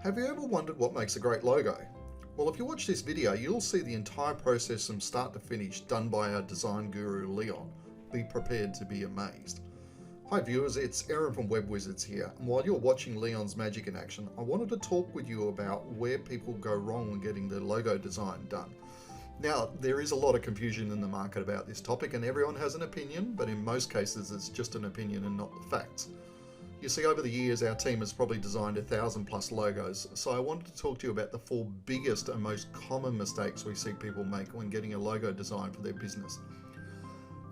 Have you ever wondered what makes a great logo? Well, if you watch this video, you'll see the entire process from start to finish done by our design guru, Leon. Be prepared to be amazed. Hi viewers, it's Aaron from Web Wizards here, and while you're watching Leon's magic in action, I wanted to talk with you about where people go wrong when getting their logo design done. Now, there is a lot of confusion in the market about this topic, and everyone has an opinion, but in most cases it's just an opinion and not the facts. You see, over the years, our team has probably designed 1,000+ logos, so I wanted to talk to you about the 4 biggest and most common mistakes we see people make when getting a logo design for their business.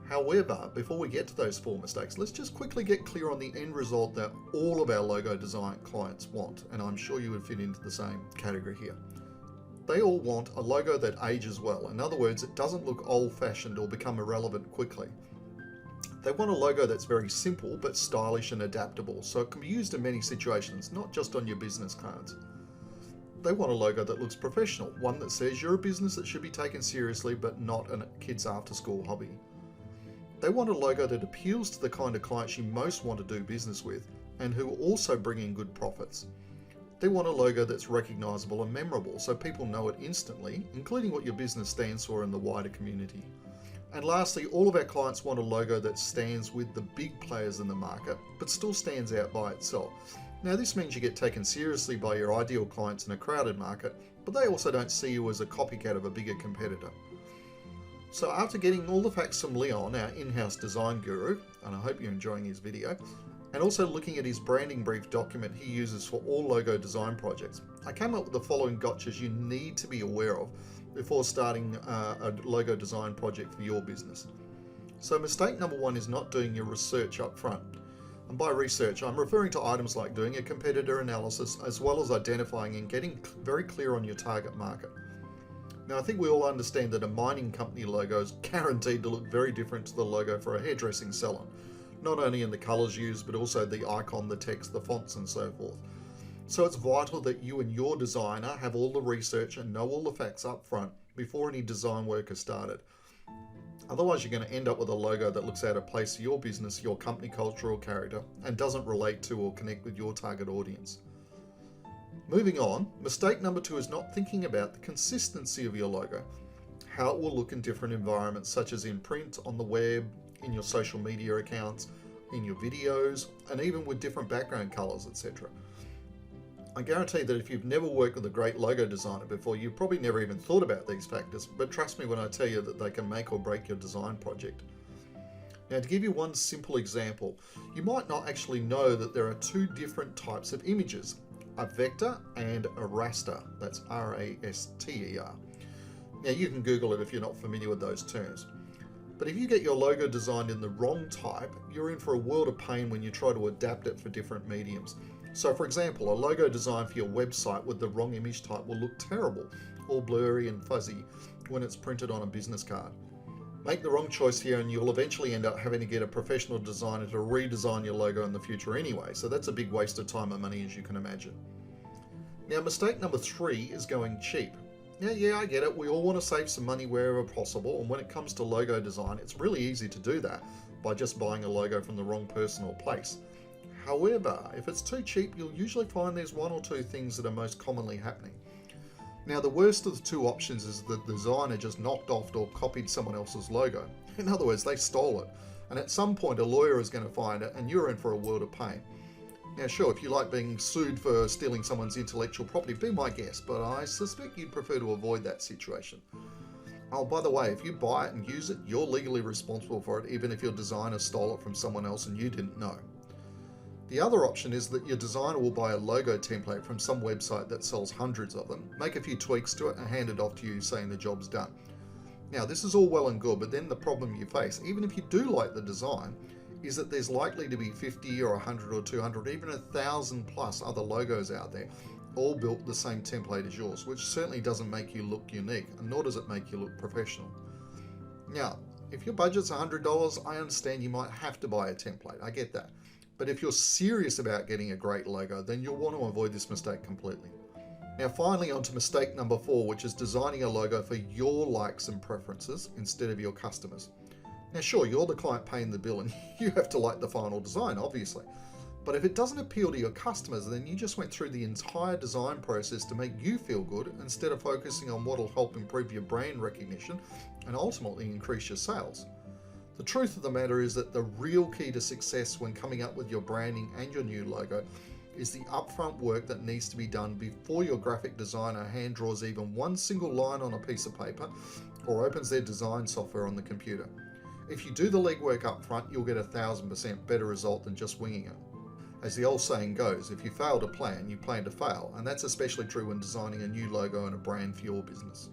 However, before we get to those 4 mistakes, let's just quickly get clear on the end result that all of our logo design clients want, and I'm sure you would fit into the same category here. They all want a logo that ages well. In other words, it doesn't look old-fashioned or become irrelevant quickly. They want a logo that's very simple but stylish and adaptable, so it can be used in many situations, not just on your business cards. They want a logo that looks professional, one that says you're a business that should be taken seriously but not a kid's after-school hobby. They want a logo that appeals to the kind of clients you most want to do business with and who also bring in good profits. They want a logo that's recognizable and memorable so people know it instantly, including what your business stands for in the wider community. And lastly, all of our clients want a logo that stands with the big players in the market, but still stands out by itself. Now, this means you get taken seriously by your ideal clients in a crowded market, but they also don't see you as a copycat of a bigger competitor. So after getting all the facts from Leon, our in-house design guru, and I hope you're enjoying his video, and also looking at his branding brief document he uses for all logo design projects, I came up with the following gotchas you need to be aware of before starting a logo design project for your business. So mistake number 1 is not doing your research up front. And by research, I'm referring to items like doing a competitor analysis, as well as identifying and getting very clear on your target market. Now, I think we all understand that a mining company logo is guaranteed to look very different to the logo for a hairdressing salon, not only in the colors used, but also the icon, the text, the fonts, and so forth. So it's vital that you and your designer have all the research and know all the facts up front before any design work is started. Otherwise, you're going to end up with a logo that looks out of place for your business, your company culture or character, and doesn't relate to or connect with your target audience. Moving on, mistake number 2 is not thinking about the consistency of your logo, how it will look in different environments, such as in print, on the web, in your social media accounts, in your videos, and even with different background colors, etc. I guarantee that if you've never worked with a great logo designer before, you've probably never even thought about these factors, but trust me when I tell you that they can make or break your design project. Now, to give you one simple example, you might not actually know that there are 2 different types of images, a vector and a raster. That's R-A-S-T-E-R. Now, you can Google it if you're not familiar with those terms. But if you get your logo designed in the wrong type, you're in for a world of pain when you try to adapt it for different mediums. So for example, a logo design for your website with the wrong image type will look terrible, all blurry and fuzzy when it's printed on a business card. Make the wrong choice here and you'll eventually end up having to get a professional designer to redesign your logo in the future anyway, so that's a big waste of time and money, as you can imagine. Now, mistake number 3 is going cheap. Now, yeah, I get it, we all want to save some money wherever possible, and when it comes to logo design, it's really easy to do that by just buying a logo from the wrong person or place. However, if it's too cheap, you'll usually find there's 1 or 2 things that are most commonly happening. Now, the worst of the 2 options is the designer just knocked off or copied someone else's logo. In other words, they stole it, and at some point a lawyer is going to find it and you're in for a world of pain. Now sure, if you like being sued for stealing someone's intellectual property, be my guest, but I suspect you'd prefer to avoid that situation. Oh, by the way, if you buy it and use it, you're legally responsible for it, even if your designer stole it from someone else and you didn't know. The other option is that your designer will buy a logo template from some website that sells hundreds of them, make a few tweaks to it and hand it off to you saying the job's done. Now, this is all well and good, but then the problem you face, even if you do like the design, is that there's likely to be 50 or 100 or 200, even 1,000+ other logos out there, all built the same template as yours, which certainly doesn't make you look unique, and nor does it make you look professional. Now, if your budget's $100, I understand you might have to buy a template, I get that. But if you're serious about getting a great logo, then you'll want to avoid this mistake completely. Now finally, on to mistake number 4, which is designing a logo for your likes and preferences instead of your customers. Now sure, you're the client paying the bill and you have to like the final design, obviously. But if it doesn't appeal to your customers, then you just went through the entire design process to make you feel good instead of focusing on what will help improve your brand recognition and ultimately increase your sales. The truth of the matter is that the real key to success when coming up with your branding and your new logo is the upfront work that needs to be done before your graphic designer hand draws even one single line on a piece of paper or opens their design software on the computer. If you do the legwork up front, you'll get 1000% better result than just winging it. As the old saying goes, if you fail to plan, you plan to fail, and that's especially true when designing a new logo and a brand for your business.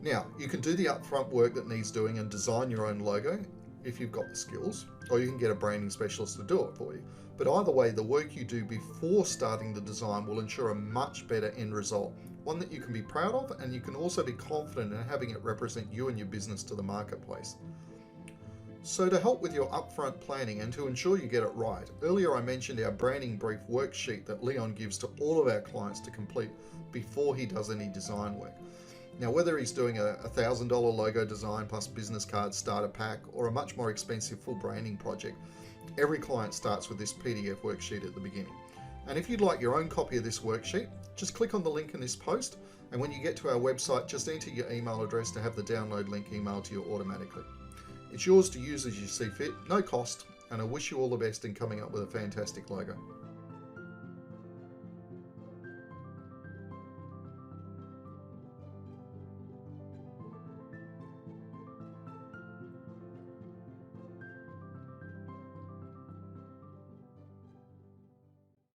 Now, you can do the upfront work that needs doing and design your own logo if you've got the skills, or you can get a branding specialist to do it for you. But either way, the work you do before starting the design will ensure a much better end result, one that you can be proud of, and you can also be confident in having it represent you and your business to the marketplace. So to help with your upfront planning and to ensure you get it right, earlier I mentioned our branding brief worksheet that Leon gives to all of our clients to complete before he does any design work. Now, whether he's doing a $1,000 logo design plus business card starter pack or a much more expensive full branding project, every client starts with this PDF worksheet at the beginning. And if you'd like your own copy of this worksheet, just click on the link in this post, and when you get to our website, just enter your email address to have the download link emailed to you automatically. It's yours to use as you see fit, no cost, and I wish you all the best in coming up with a fantastic logo.